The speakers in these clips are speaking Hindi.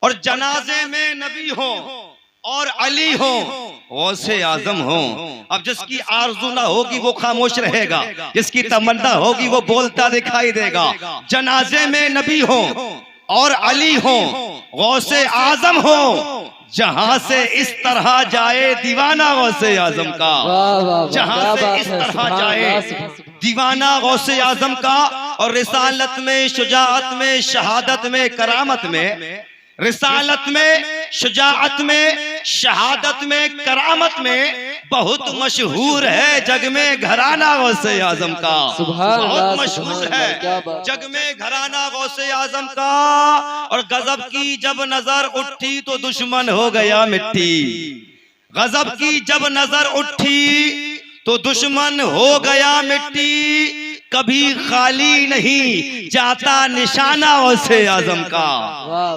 और जनाजे में नबी हो और अली हो, गौसे आजम हो। अब जिसकी आरज़ू ना होगी वो खामोश रहेगा, जिसकी तमन्ना होगी वो बोलता दिखाई देगा। जनाजे में नबी हो और अली हो, गौसे आजम हो, जहां से इस तरह जाए दीवाना गौसे आजम का, जहां से इस तरह जाए दीवाना गौसे आजम का। और रिसालत में, शुजाअत में, शहादत में, करामत में, रिसालत में, शुजाअत में, शहादत में, करामत में बहुत मशहूर है जग में घराना गौसे आजम का। बहुत मशहूर है जग में घराना गौसे आजम का। और गजब की जब नजर उठी तो दुश्मन हो गया मिट्टी, गजब की जब नजर उठी तो दुश्मन हो गया मिट्टी। कभी खाली नहीं जाता निशाना गौसे आजम का,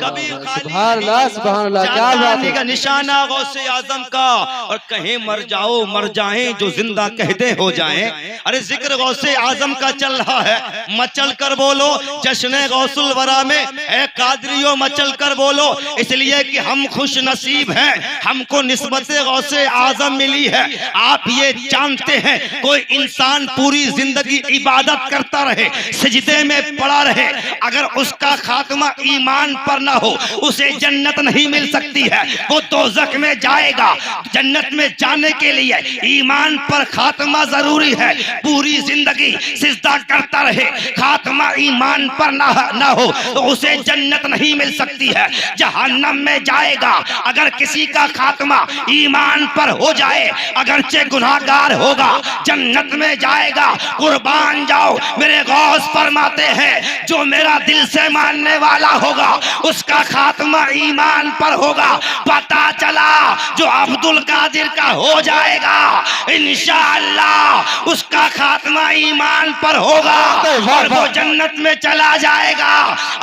कभी खाली नहीं जाता निशाना गौसे आजम का। और कहीं मर जाओ मर जाएं जो जिंदा कहते हो जाएं। अरे जिक्र गौसे आजम का चल रहा है, मचल कर बोलो जश्न गौसुल वरा में है कादरियो, मचल कर बोलो। इसलिए कि हम खुश नसीब हैं, हमको निस्बत गौसे आजम मिली है। आप ये जानते हैं कोई इंसान पूरी जिंदगी इबादत करता रहे, सजदे में पड़ा रहे, अगर उसका खात्मा ईमान पर ना हो उसे जन्नत नहीं मिल सकती है, वो दोज़ख में जाएगा। जन्नत में जाने के लिए ईमान पर खात्मा जरूरी है। पूरी जिंदगी सिजदा करता रहे, खात्मा ईमान पर ना हो तो उसे जन्नत नहीं मिल सकती है, जहन्नम में जाएगा। अगर किसी का खात्मा ईमान पर हो जाए, अगरचे गुनाहगार होगा, जन्नत में जाएगा। कुर्बान जाओ, मेरे गौस फरमाते हैं जो मेरा दिल से मानने वाला होगा उसका खात्मा ईमान पर होगा। पता चला जो अब्दुल कादिर का हो जाएगा इंशाअल्लाह उसका खात्मा ईमान पर होगा और वो जन्नत में चला जाएगा।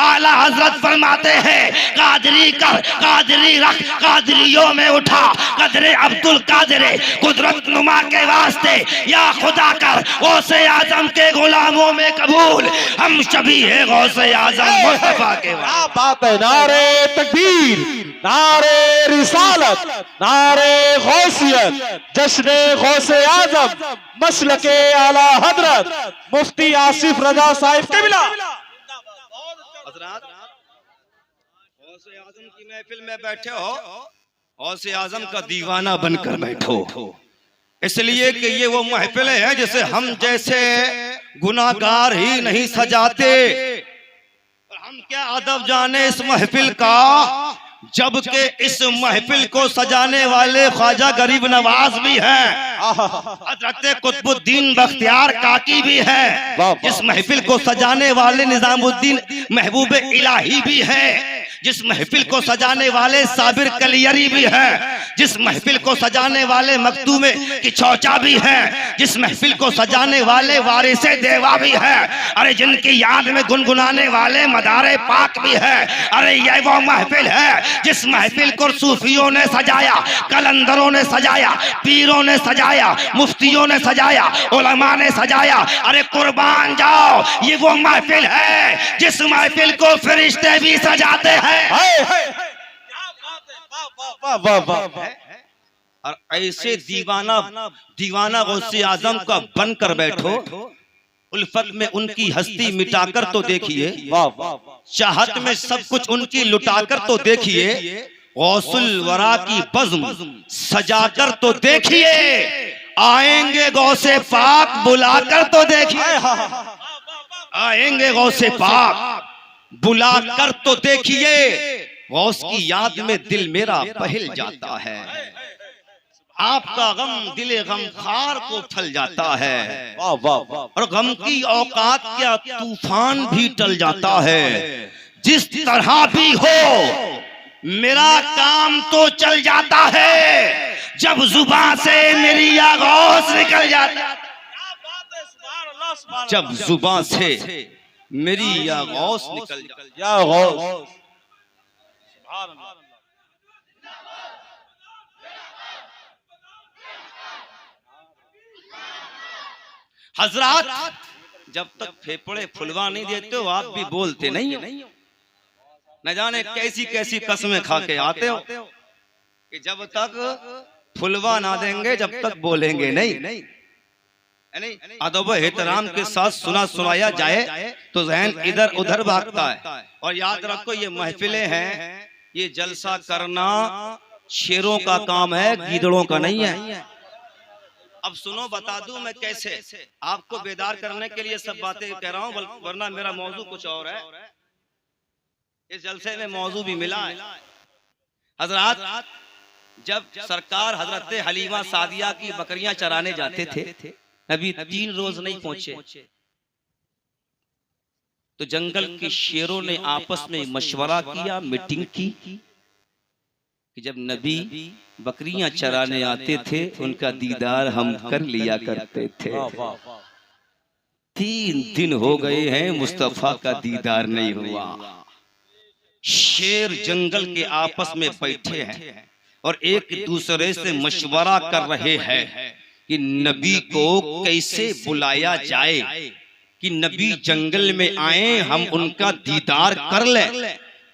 आला हजरत फरमाते हैं कादरी कर कादरी रख कादरियों में उठा, कदरे अब्दुल कादिर कुदरत नुमा के वास्ते या खुदा कर गौसे आजम के गुलामों में कबूल। हम सभी है गौसे आजम मुस्तफा के। बात है, नारे तकबीर, नारे रिसालत, नारे गौसियत, जश्न गौसे आजम, मसलके आला हजरत मुफ्ती आसिफ रजा साहिब किबला। गौसे आजम की महफिल में बैठे हो, गौसे आजम का दीवाना बनकर बैठो, इसलिए कि ये वो महफिलें हैं जिसे हम जैसे गुनाहगार ही नहीं सजाते। हम क्या अदब जाने इस महफिल का, जबकि इस महफिल को सजाने वाले ख्वाजा गरीब नवाज भी हैं, हजरत कुतुबुद्दीन बख्तियार काकी भी है, जिस महफिल को सजाने वाले निजामुद्दीन महबूब इलाही भी है, जिस महफिल को सजाने वाले साबिर कलियरी भी है, जिस महफिल को सजाने वाले मखदूमे की चौचा भी है, जिस महफिल को सजाने वाले वारिसे देवा भी है, अरे जिनकी याद में गुनगुनाने वाले मदारे पाक भी है। अरे ये वो महफिल है जिस महफिल को सूफियों ने सजाया, कलंदरों ने सजाया, पीरों ने सजाया, मुफ्तियों ने सजाया, उलमा ने सजाया। अरे कुर्बान जाओ, ये वो महफिल है जिस महफिल को फरिश्ते भी सजाते हैं। और ऐसे दीवाना गौसे आजम का बनकर बैठो, उल्फत में उनकी हस्ती मिटाकर तो देखिए, चाहत में सब कुछ उनकी लुटाकर तो देखिए, गौसुल वरा की बज़्म सजाकर तो देखिए, आएंगे गौसे पाक बुलाकर तो देखिए, आएंगे गौसे पाक बुलाकर तो देखिए। गौस की याद में दिल मेरा बहल जाता है, आपका गम दिले गमखार को फल जाता है, और गम की औकात क्या तूफान भी टल जाता है। जिस तरह भी हो मेरा काम तो चल जाता है, जब जुबान से मेरी या गौस निकल जाता है, जब जुबान से मेरी या गौस निकल जाती या गौस। हजरात जब तक फेफड़े फुलवा नहीं देते हो आप भी बोलते नहीं हो। न जाने कैसी कैसी कसमें खा के आते हो कि जब तक फुलवा ना देंगे जब तक बोलेंगे नहीं। अदब एहतराम के साथ सुना सुनाया जाए तो जहन इधर उधर भागता है। और याद रखो ये महफिलें हैं, ये जलसा करना शेरों का काम है, गीदड़ों का नहीं है। अब सुनो बता दूं मैं कैसे आपको बेदार करने के लिए सब बातें कह रहा हूं, वरना मेरा मौजू कुछ और है। इस जलसे में मौजू भी मिला है। हजरात, जब सरकार हजरत हलीमा सादिया की बकरियां चराने जाते थे, अभी 3 रोज नहीं पहुंचे तो जंगल के शेरों ने आपस में मशवरा किया, मीटिंग की कि जब नबी बकरियां चराने आते थे उनका दीदार हम कर लिया करते थे। 3 दिन हो गए हैं मुस्तफा का दीदार नहीं हुआ। शेर जंगल के आपस में बैठे हैं और एक दूसरे से मशवरा कर रहे हैं कि नबी को कैसे बुलाया जाए कि नबी जंगल में आए, हम उनका दीदार कर ले,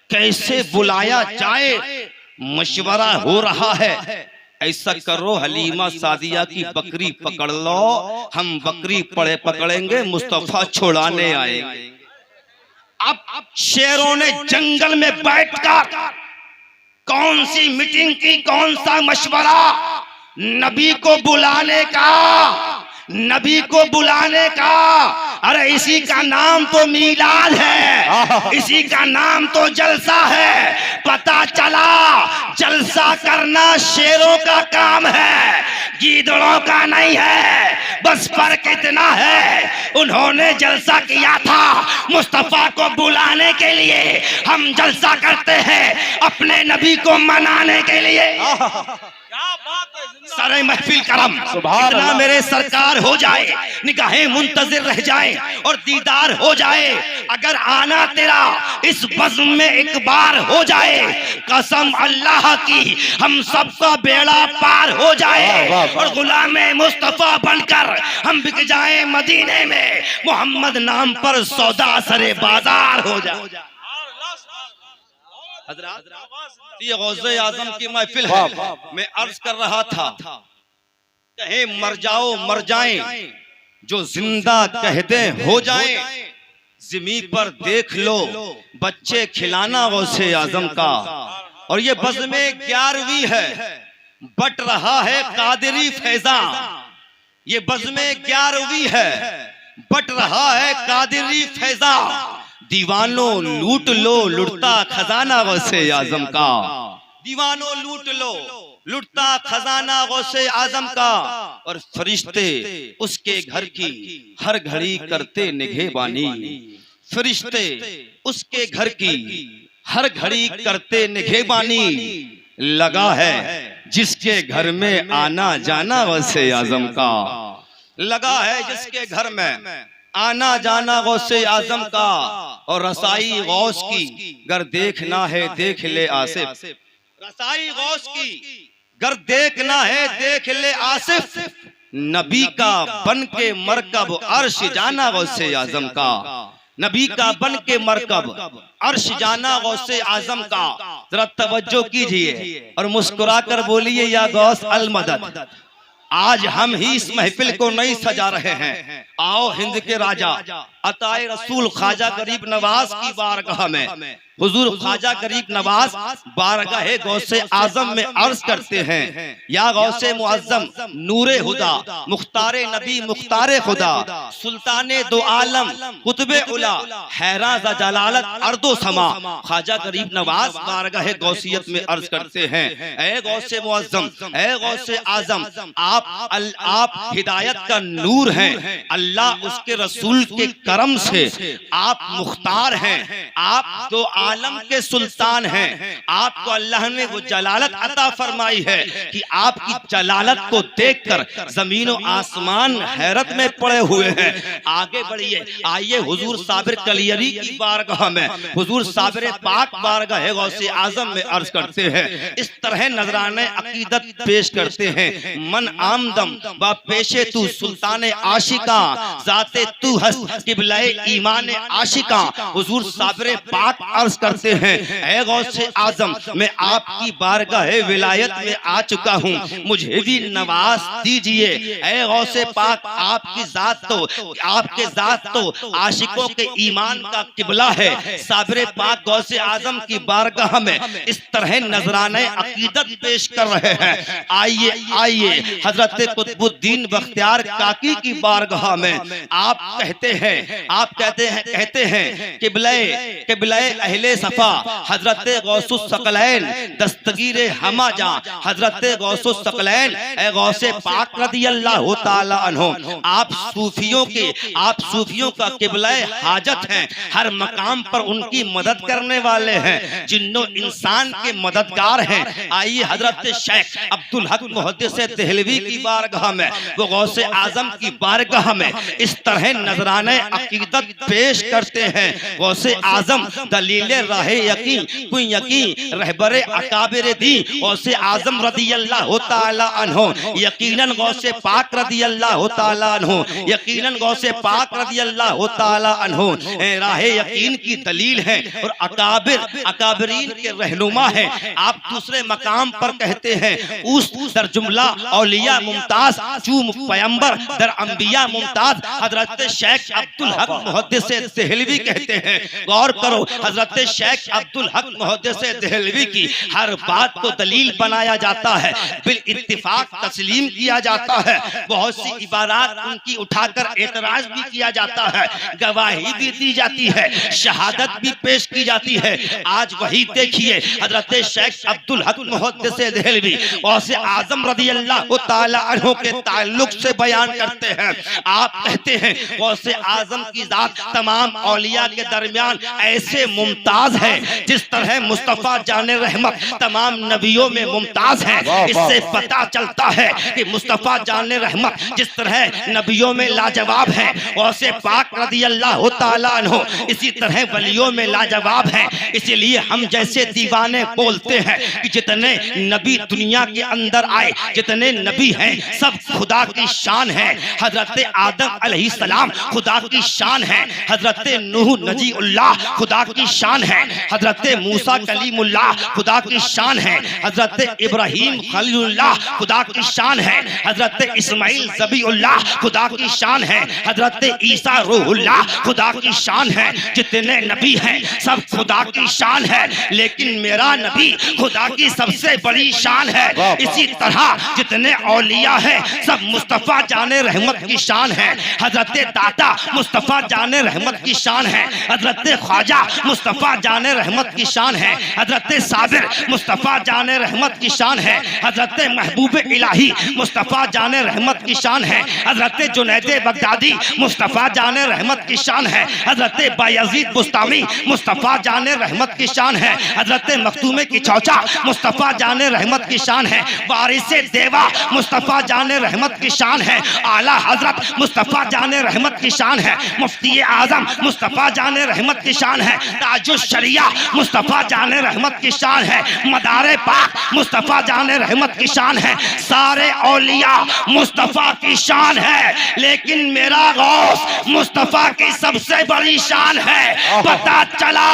कैसे बुलाया जाए। मशवरा हो रहा है, ऐसा करो हलीमा सादिया की बकरी पकड़ लो, हम बकरी पकड़ेंगे, मुस्तफा छुड़ाने आएंगे। अब शेरों ने जंगल में बैठकर कौन सी मीटिंग की, कौन सा मशवरा, नबी को बुलाने का, नबी को बुलाने का। अरे इसी का नाम तो मीलाद है, इसी का नाम तो जलसा है। पता चला जलसा करना शेरों का काम है, गीदड़ों का नहीं है। बस फर्क इतना है, उन्होंने जलसा किया था मुस्तफा को बुलाने के लिए, हम जलसा करते हैं अपने नबी को मनाने के लिए। सारे महफिल करम इतना मेरे सरकार हो जाए, निगाहें मुंतजिर रह जाए और दीदार हो जाए। अगर आना तेरा इस बज़्म में एक बार हो जाए, कसम अल्लाह की हम सबका बेड़ा पार हो जाए और गुलामे मुस्तफा बनकर हम बिक जाए मदीने में, मोहम्मद नाम पर सौदा सरे बाजार हो जाए। ये गौसे आजम की महफिल है। मैं अर्ज कर रहा था, कहीं मर जाओ मर जाएं, जो जिंदा कहते हो जाएं। ज़मीन पर देख लो बच्चे खिलाना गौसे आजम का। और ये बज़्म 11वीं है, बट रहा है कादरी फैजा। ये बज़्म 11वीं है, बट रहा है कादरी फैजा। दीवानों लूट लो लुटता खजाना गौसे आजम का। दीवानों लूट लो लुटता खजाना गौसे आजम का। और फरिश्ते उसके घर की हर घड़ी करते निगहबानी। फरिश्ते उसके घर की हर घड़ी करते निगहबानी। लगा है जिसके घर में आना जाना गौसे आजम का। लगा है जिसके घर में आना जाना गौसे आजम का। और रसाई गौस की गर देखना है देख ले आसिफ। रसाई गौस की गर देखना है देख ले आसिफ। नबी का बन के मरकब अर्श जाना गौसे आजम का। नबी का बन के मरकब अर्श जाना गौसे आजम का। जरा तवज्जो कीजिए और मुस्कुरा कर बोलिए या गौस अल मदद। आज हम ही इस महफिल को नहीं सजा रहे हैं। आओ हिंद के राजा अताए रसूल ख्वाजा गरीब नवाज की बारगाह में हुजूर ख्वाजा गरीब नवाज बारगाह गौसे आजम में अर्ज करते हैं, या गौसे मुअज्जम नूरे हुदा मुख्तारे नबी मुख्तारे खुदा सुल्ताने दो आलम कुतुबे उला हैरान जलालत अर्दो समा। ख्वाजा गरीब नवाज बारगाह गौसियत में अर्ज करते हैं, ए गौसे मुअज्जम, ए गौसे आजम, आप हिदायत का नूर हैं। अल्लाह उसके रसूल के करम से आप मुख्तार हैं। आप दो आलम के सुल्तान हैं। आपको अल्लाह ने वो जलालत अता फरमाई है कि आपकी जलालत को देखकर जमीन और आसमान हैरत में पड़े हुए हैं। आगे बढ़िए, आइए हुजूर साबिर कलियरी की बारगाह में हुजूर साबिर पाक बारगाह गौसे आजम में अर्ज करते हैं। इस तरह नजराने अकीदत पेश करते हैं। मन आमदम व पेशे तू सुल्तान आशिका जाते तू हस किबलाए ईमान आशिका। हुजूर साबिर पाक अर्ज करते हैं, ऐ गौसे आजम, मैं आपकी बारगाह विलायत में आ चुका हूँ, मुझे भी नवाज दीजिए। ऐ गौसे पाक, आपकी जात तो आशिकों के ईमान का किबला है। साबिर पाक गौसे आजम की बारगाह में इस तरह नजराने अकीदत पेश कर रहे हैं। आइए आइए हजरत कुतुबुद्दीन बख्तियार काकी की बारगाह में आप कहते हैं किबले अहले सफा हजरत गौसुस सकलैन दस्तगीर हमाजा हजरत गौसुस सकलैन ए गौसे पाक रदियल्लाहु ताला अन्हु, आप सूफियों का किबला हाजत हैं, हर मकाम पर उनकी मदद करने वाले हैं, जिन्नो इंसान के मददगार हैं। आइए हजरत शेख अब्दुल हक मुहद्दिस देहलवी की बारगाह में, वो गौसे आजम की बारगाह में इस तरह नजराने अकीदत पेश करते हैं। गौसे आजम दलील राह यकीन रहबरे अकाबिर दी गौसे आजम रदियल्लाहु ताला अन्हु, यकीनन गौसे पाक रदियल्लाहु ताला अन्हु, यकीनन गौसे पाक रदियल्लाहु ताला अन्हु राह यकीन की दलील है और अकाबिरीन के रहनुमा है। आप दूसरे मकाम पर कहते हैं उस दर जुमला औलिया मुमताज चूम पैगंबर दर अंबिया मुमताज हजरत शेख अब्दुल हक मुहद्दिस देहलवी कहते हैं। गौर करो, हजरत शेख अब्दुल हक मुहद्दिस देहलवी की हर बात को दलील बनाया जाता है, बिल इत्तिफाक तस्लीम किया जाता है, बहुत सी इबारात उनकी उठाकर एतराज भी किया जाता है, गवाही भी दी जाती है, शहादत भी पेश की जाती है। आज वही देखिए हजरत शेख अब्दुल हक मुहद्दिस देहलवी गौसे आजम रदियल्लाहु ताला अन्हु के ताल्लुक से बयान करते हैं। आप कहते हैं गौसे आजम की जात तमाम औलिया के दरमियान ऐसे मुमताज है जिस तरह मुस्तफा जाने रहमत तमाम नबियों में मुमताज है। इससे पता चलता है कि मुस्तफा जाने रहमत जिस तरह नबियों में लाजवाब है, गौसे पाक रदियल्लाहु ताला अन्हु इसी तरह वलियों में लाजवाब है। इसीलिए हम जैसे दीवाने बोलते हैं कि जितने नबी दुनिया के अंदर आए, जितने नबी हैं सब खुदा की शान है। हजरत आदम अलैहिस्सलाम खुदा की शान है, हजरत नूह नजीउल्लाह खुदा की शान है, हजरत मूसा कलीमुल्लाह खुदा की शान है, हजरत इब्राहीम खलीलुल्लाह खुदा की शान है, हजरत इस्माइल ज़बीउल्लाह खुदा की शान है, हजरत ईसा रूहुल्लाह खुदा की शान है। जितने नबी हैं सब खुदा की शान है, लेकिन मेरा नबी खुदा की सबसे बड़ी शान है। इसी तरह जितने औलिया हैं सब मुस्तफा जाने रहमत की शान है। हजरत दाता मुस्तफा जाने रहमत की शान है, हजरत ख्वाजा मुस्तफा जाने रहमत की शान है, हजरत साबिर मुस्तफा जाने रहमत की शान है, हजरत महबूब इलाही मुस्तफा जाने रहमत की शान है, हजरत जुनैद बगदादी मुस्तफा जाने रहमत की शान है, हजरत बायजीद बुस्तामी मुस्तफा जाने रहमत की शान है, हजरत मखदूम की चौचा मुस्तफा जाने रहमत की शान है, वारिस देवा मुस्तफा जाने रहमत की शान है, आला हजरत मुस्तफा जाने रहमत की शान है, मुफ्ती आजम मुस्तफा जाने रहमत की शान है, ताजुश शरिया मुस्तफा जाने रहमत की शान है, मदारे पाक मुस्तफा जाने रहमत की शान है। सारे औलिया मुस्तफा की शान है, लेकिन मेरा गौस मुस्तफा की सबसे बड़ी शान है। पता चला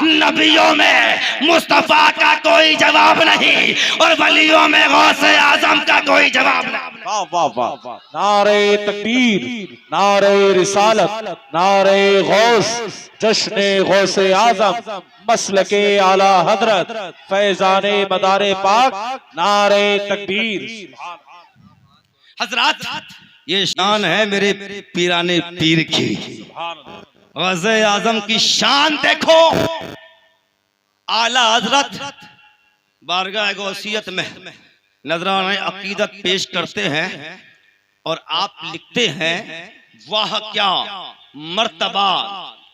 नबियों में मुस्तफा का कोई जवाब नहीं और वलियों में गौसे आजम का कोई जवाब नहीं। वाह वाह वाह, नारे तकबीर, नारे रिसालत, नारे गौस, जश्ने गौसे आजम, मसलके आला हजरत, फैजाने मदारे पाक, नारे तकबीर। हजरत ये शान है मेरे पीराने पीर की। गौसे आजम की शान देखो, आला हजरत बारगाह गौसियत में नजराने अकीदत पेश करते हैं और आप लिखते हैं वाह क्या मर्तबा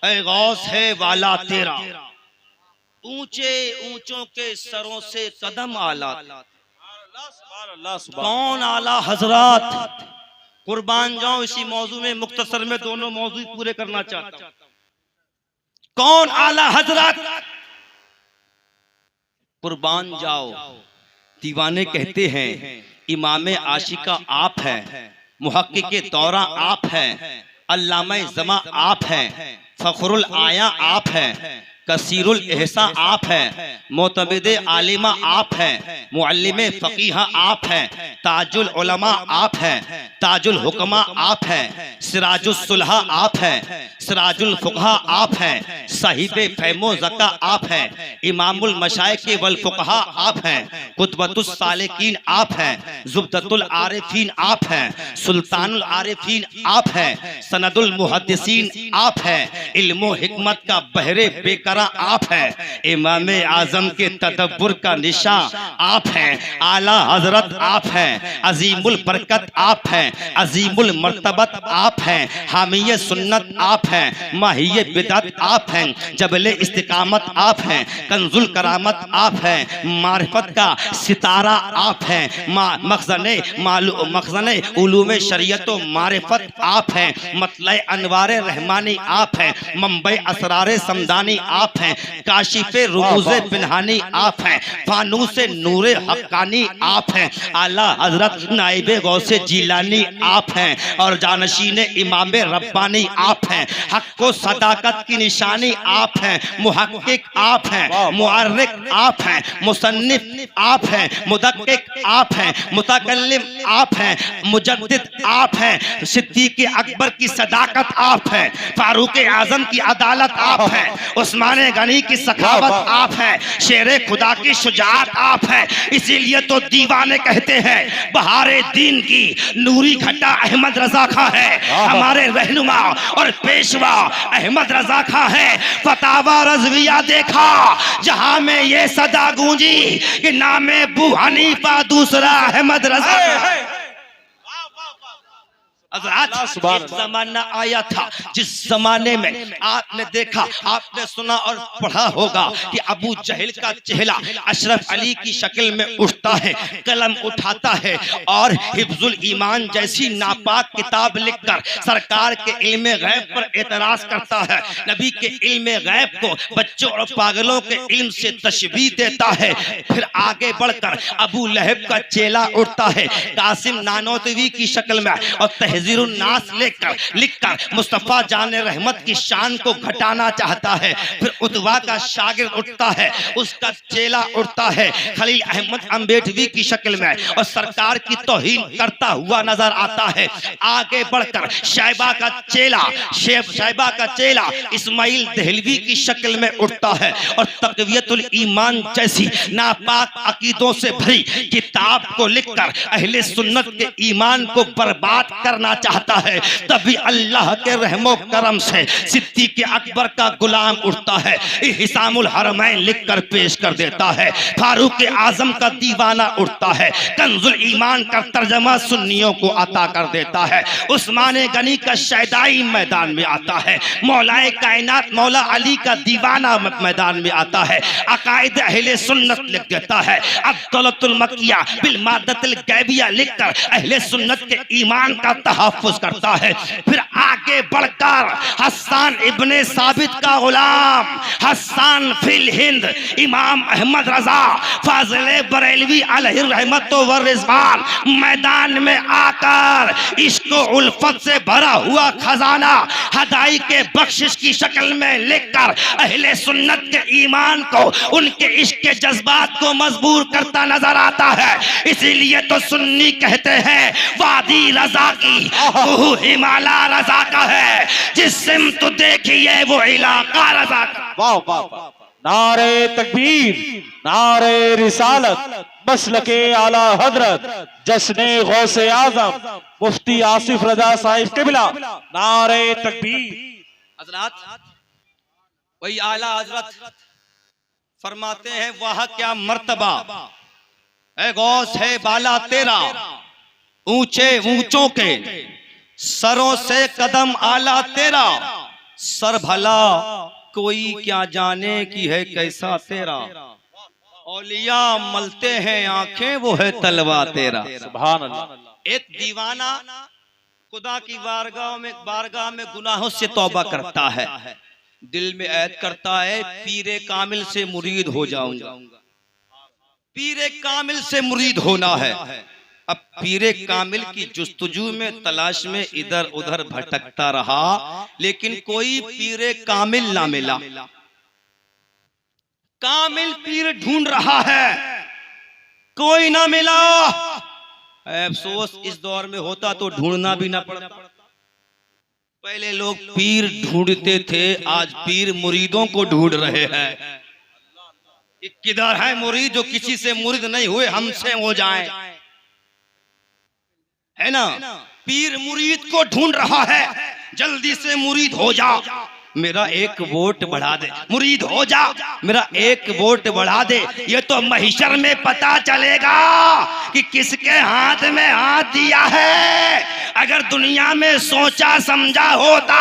ऐ गौस है वाला तेरा, ऊंचे ऊंचों के सरों से कदम आला। कौन आला हजरत, कुर्बान जाऊं इसी मौजू में मुख्तसर में दोनों मौजू पूरे करना चाहता हूं। कौन आला हजरत, कुर्बान जाओ। दीवाने कहते हैं इमाम आशिका आप हैं, मुहक्किके दौरा आप हैं, अल्लामा ज़मा आप हैं, फखरुल आया आप हैं, कसीरुल एहसा आप हैं, मोतबिद आलिमा आप हैं, मुअल्लिम फ़क़ीहा आप हैं, ताजुल उलमा आप हैं, ताजुल हुक्मा आप हैं, सिराजुल सुलहा आप हैं, सिराजुल फुक़हा आप हैं, साहिबे फ़हमो ज़का आप हैं, इमामुल मशाइख़ वल फ़ुक़हा आप हैं, कुतबतुस सालिकीन आप हैं, ज़ुब्दतुल आरिफ़ीन आप हैं, सुल्तानुल आरिफ़ीन आप हैं, सनदुल मुहद्दिसीन आप हैं, इल्मो हिकमत का बहरे बेकरार आप हैं, इमाम आजम के तदब्बुर का निशा आप हैं, आला हजरत आप हैं, अजीमुल बरकत आप हैं, अजीमुल मर्तबत आप हैं, हामिय सुन्नत आप हैं, माहिय बिदअत आप हैं, जबले इस्तिकामत आप हैं, कंजुल करामत आप हैं, मारिफत का सितारा आप हैं, मखज़ने उलूम शरीयत व मारिफत आप हैं, मतलय अनवारे रहमानी आप हैं, मंबई असरारे समदानी आप हैं, काशिफे रुमूज़े पिनहानी आप हैं, फानूसे नूरे हक्कानी आप हैं, आला हजरत नाइबे गौसे जीलानी आप हैं, और जानशीन इमाम रब्बानी आप हैं, हक को सदाकत की निशानी आप हैं, मुहक्किक आप हैं, मुअर्रिख आप हैं, मुसन्निफ आप हैं, मुदक्किक आप हैं, मुतकल्लिम आप हैं, मुजद्दिद आप हैं, सिद्दीक़ अकबर की सदाकत आप हैं, फारूक आजम की अदालत आप हैं, उस्मान गनी की सखावत आप हैं, शेरे खुदा की शुजाअत आप हैं। इसीलिए तो दीवाने कहते हैं बहारे दीन की नूरी घटा अहमद रजा खां है, हमारे रहनुमा और पेशवा अहमद रजा खां है। फतावा रज़विया देखा जहां में ये सदा गूंजी कि नामे अबू हनीफा दूसरा अहमद रजा। एक जमाना आया था जिस जमाने में आपने देखा, आपने सुना और पढ़ा होगा कि अबू जहल का चेहरा अशरफ अली की शक्ल में उठता है, कलम उठाता है और हिफ्जुल ईमान जैसी नापाक किताब लिखकर सरकार के इल्म गैब पर एतराज करता है, नबी के इल्म गैब को बच्चों और पागलों के इल्म से तशबीह देता है। फिर आगे बढ़कर अबू लहब का चेला उठता है कासिम नानोतवी की शक्ल में और तहज़ीरुन नास लिखकर मुस्तफ़ा जाने रहमत की शान को घटाना चाहता है। फिर उतवा का शागिर्द उठता है, उसका चेला उठता है खलील अहमद अम्बेडवी की शक्ल में और सरकार की तौहीन करता हुआ नजर आता है। आगे बढ़कर शैबा का चेला इस्माइल दहलवी की शक्ल में उठता है और तक़वियतुल ईमान जैसी नापाक अकीदों से भरी किताब को लिखकर अहले सुन्नत के ईमान को बर्बाद करना चाहता है। तभी अल्लाह के रहमो करम से सिद्दीक़ अकबर का गुलाम उठता है, हिसामुल हरमैन लिखकर पेश कर देता है। फारूक आजम का दीवाना उठता है, कंजुल ईमान का तर्जमा सुन्नियों को अता कर देता है। उस्मान गनी का शैदाई मैदान में आता है, मौलाए कायनात मौला अली का दीवाना मैदान में आता है, अकायद अहले सुन्नत लिख देता है। अब्दुल्लाह मकिया बिल मादतुल गैबिया लिखकर अहले सुन्नत के ईमान का तहफ़्फ़ुज़ करता है। फिर आगे बढ़कर हसन इब्ने साबित का गुलाम हसन फिल हिंद इमाम अहमद रजा फाज़िल बरेलवी अलैहि रहमत व रिज़वान मैदान में आकर इश्क व उल्फत से भरा हुआ खजाना हदाई के बख्शिश की शक्ल में लिखकर अहले सुन्नत के ईमान को, उनके इश्क के जज्बात को मजबूर करता नजर आता है। इसीलिए तो सुन्नी कहते हैं वादी रजा की हिमालय रजा का है, जिस सिमत देखिए वो इलाका रजा का। वाह वाह वाह, नारे तकबीर, नारे रिसालत, मसलके आला हजरत जश्ने गौसे आजम मुफ्ती आसिफ रजा साहिब किबला, नारे तकबीर। हजरत वही आला हजरत फरमाते हैं वाह क्या मर्तबा है गौस है बाला तेरा, ऊंचे ऊंचों के सरों से कदम आला तेरा, सर भला कोई क्या जाने की है कैसा तेरा, औलिया मलते हैं आंखें वो है तलवा तेरा। सुभान अल्लाह। एक दीवाना खुदा की बारगाह में गुनाहों से तौबा करता है, दिल में ऐद करता है पीरे कामिल से मुरीद हो जाऊंगा, पीरे कामिल से मुरीद होना है। अब पीरे कामिल की जुस्तजू में तलाश में इधर उधर भटकता रहा, लेकिन कोई पीरे कामिल ना मिला। कामिल पीर ढूंढ रहा है, कोई ना मिला। अफसोस इस दौर में होता तो ढूंढना भी ना पड़ता। पहले लोग पीर ढूंढते थे, आज पीर मुरीदों को ढूंढ रहे हैं। किधर है मुरीद जो किसी से मुरीद नहीं हुए हमसे हो जाए, है ना। पीर मुरीद को ढूंढ रहा है, जल्दी से मुरीद हो जा, मेरा एक वोट बढ़ा दे। मुरीद हो जा, मेरा एक वोट बढ़ा दे। ये तो महशर में पता चलेगा कि किसके हाथ में हाथ दिया है। अगर दुनिया में सोचा समझा होता,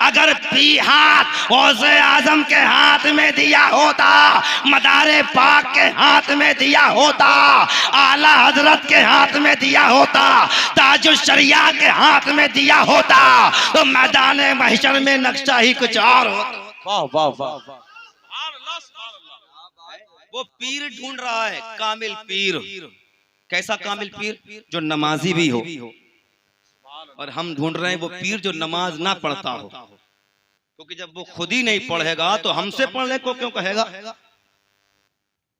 अगर हाथ गौसे आजम के हाथ में दिया होता, मदारे पाक के हाथ में दिया होता, आला हजरत के हाथ में दिया होता, ताजुल शरिया के हाथ में दिया होता, तो मैदान महशर में नक्शा ही कुछ और होता। वाह वाह वाह। वो पीर ढूंढ रहा है, कामिल पीर। कैसा कामिल पीर? जो नमाजी भी हो। और हम ढूंढ रहे हैं वो पीर जो नमाज ना पढ़ता हो, क्योंकि जब वो खुद ही नहीं पढ़ेगा तो हमसे पढ़ने को क्यों कहेगा।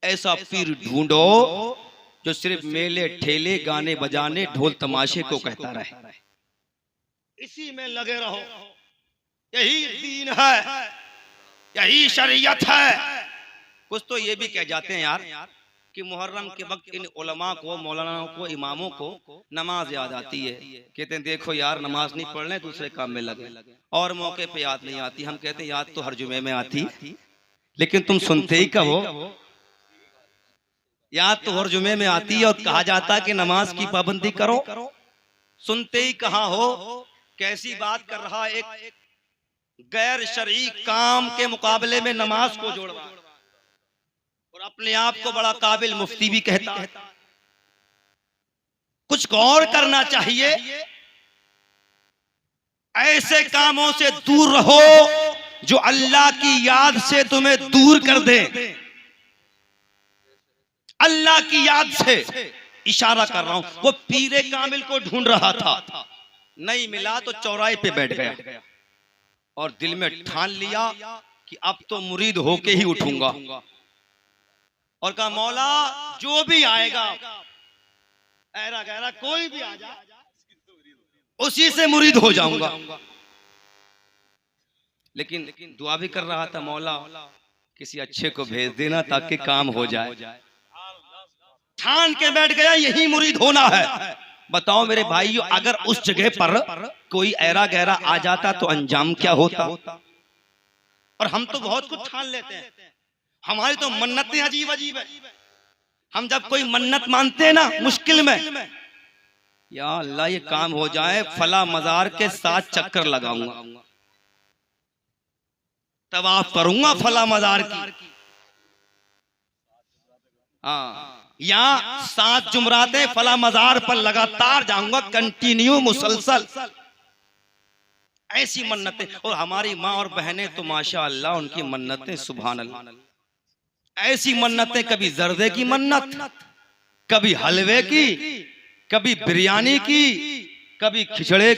ऐसा पीर ढूंढो जो सिर्फ मेले ठेले गाने बजाने ढोल तमाशे को कहता रहे, इसी में लगे रहो। यही दीन है, यही शरीयत है। कुछ तो ये भी कह जाते हैं यार कि मुहर्रम के वक्त इन उलमा को, मौलानाओं को, इमामों को नमाज याद आती है। कहते हैं देखो यार नमाज नहीं पढ़ रहे, दूसरे काम में लगे, और मौके पे याद नहीं आती। हम कहते हैं याद तो हर जुमे में आती, लेकिन तुम सुनते ही कब हो। याद तो हर जुमे में आती है और कहा जाता है कि नमाज की पाबंदी करो, सुनते ही कहाँ हो। कैसी बात कर रहा है, एक गैर शरई काम के मुकाबले में नमाज को जोड़ रहा और अपने आप को बड़ा काबिल मुफ्ती भी कहता है। कुछ गौर करना चाहिए। ऐसे कामों से दूर रहो जो अल्लाह की याद से तुम्हें दूर कर दे। अल्लाह की याद से इशारा कर रहा हूं। वो पीरे कामिल को ढूंढ रहा था, नहीं मिला तो चौराहे पे बैठ गया और दिल में ठान लिया कि अब तो मुरीद होके ही उठूंगा। और कहा मौला जो भी आएगा, ऐरा गैरा कोई भी आ जाए, उसी से मुरीद हो जाऊंगा। लेकिन दुआ भी कर रहा था, मौला किसी अच्छे को भेज देना ताकि काम हो जाए। ठान के बैठ गया यही मुरीद होना है। बताओ मेरे भाइयों, अगर उस जगह पर कोई ऐरा गहरा आ जाता तो अंजाम क्या होता। और हम तो बहुत कुछ ठान लेते हैं, हमारी तो मन्नतें अजीब अजीब है। हम जब कोई मन्नत मानते हैं ना मुश्किल में, या अल्लाह ये काम हो जाए, फला मजार के 7 चक्कर लगाऊंगा, तवाफ करूंगा फला मजार की, हाँ, या 7 जुमरातें फला मजार पर लगातार जाऊंगा, कंटिन्यू मुसलसल। ऐसी मन्नतें। और हमारी माँ और बहनें तो माशाअल्लाह उनकी मन्नतें सुभान अल्लाह। ऐसी मन्नतें, कभी जर्दे की मन्नत, कभी हलवे की, कभी बिरयानी की, कभी खिचड़े,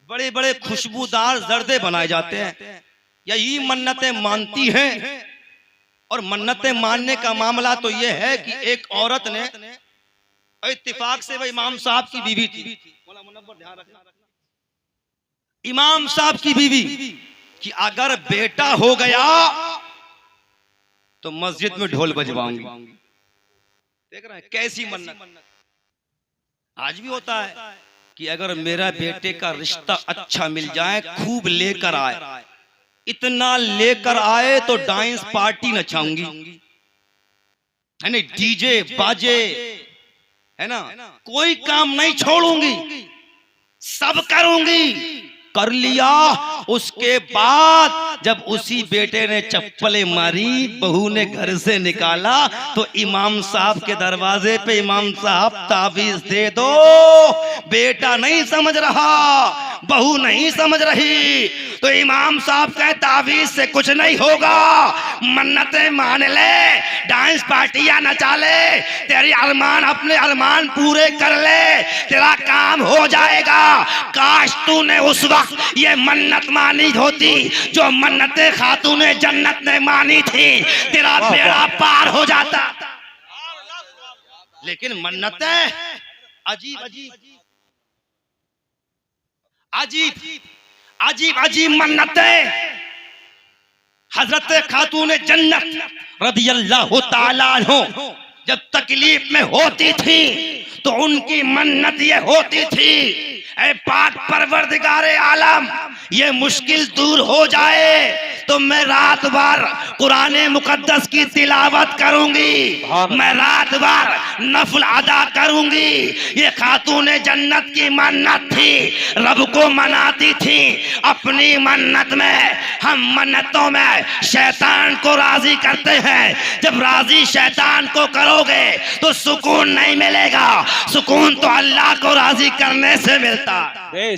बड़े बड़े खुशबूदार जर्दे बनाए जाते हैं। यही मन्नतें मानती हैं। और मन्नतें मानने का मामला तो यह है कि एक औरत ने इत्तेफाक से, वह इमाम साहब की बीवी थी, इमाम साहब की बीवी, कि अगर बेटा हो गया तो मस्जिद में ढोल बजवाऊंगी। देख रहे हैं कैसी मन्नत। आज भी होता है कि अगर मेरा बेटे का रिश्ता अच्छा मिल जाए, खूब लेकर आए, इतना लेकर आए तो डांस पार्टी नचाऊंगी, है ना, डीजे बाजे, है ना, कोई काम नहीं छोड़ूंगी, सब करूंगी। कर लिया। उसके बाद जब उसी बेटे ने चप्पलें मारी, बहू ने घर से निकाला, तो इमाम साहब के दरवाजे पे इमाम साहब ताबीज दे दो, बेटा नहीं समझ रहा, बहू नहीं समझ रही। तो इमाम साहब कहे तावीज से कुछ नहीं होगा, मन्नतें मान ले, डांस पार्टियां नचा ले, तेरी अरमान अपने अरमान पूरे कर ले, तेरा काम हो जाएगा। काश तूने उस वक्त ये मन्नत मानी होती जो मन्नतें खातूने जन्नत ने मानी थी, तेरा बेड़ा पार हो जाता। लेकिन मन्नतें अजीब अजीब अजीब अजीब अजीब मन्नतें। हजरत खातूने जन्नत रदियल्लाहु ताला अन्हो जब तकलीफ में होती थी तो उनकी मन्नत ये होती थी, ऐ पाक परवरदिगारे आलम, ये मुश्किल दूर हो जाए तो मैं रात भर कुरान मुकद्दस की तिलावत करूंगी, मैं रात भर नफल अदा करूंगी। ये खातूने जन्नत की मन्नत थी, रब को मनाती थी। अपनी मन्नत में, हम मन्नतों में शैतान को राजी करते हैं। जब राजी शैतान को करोगे तो सुकून नहीं मिलेगा, सुकून तो अल्लाह को राजी करने से मिलता है।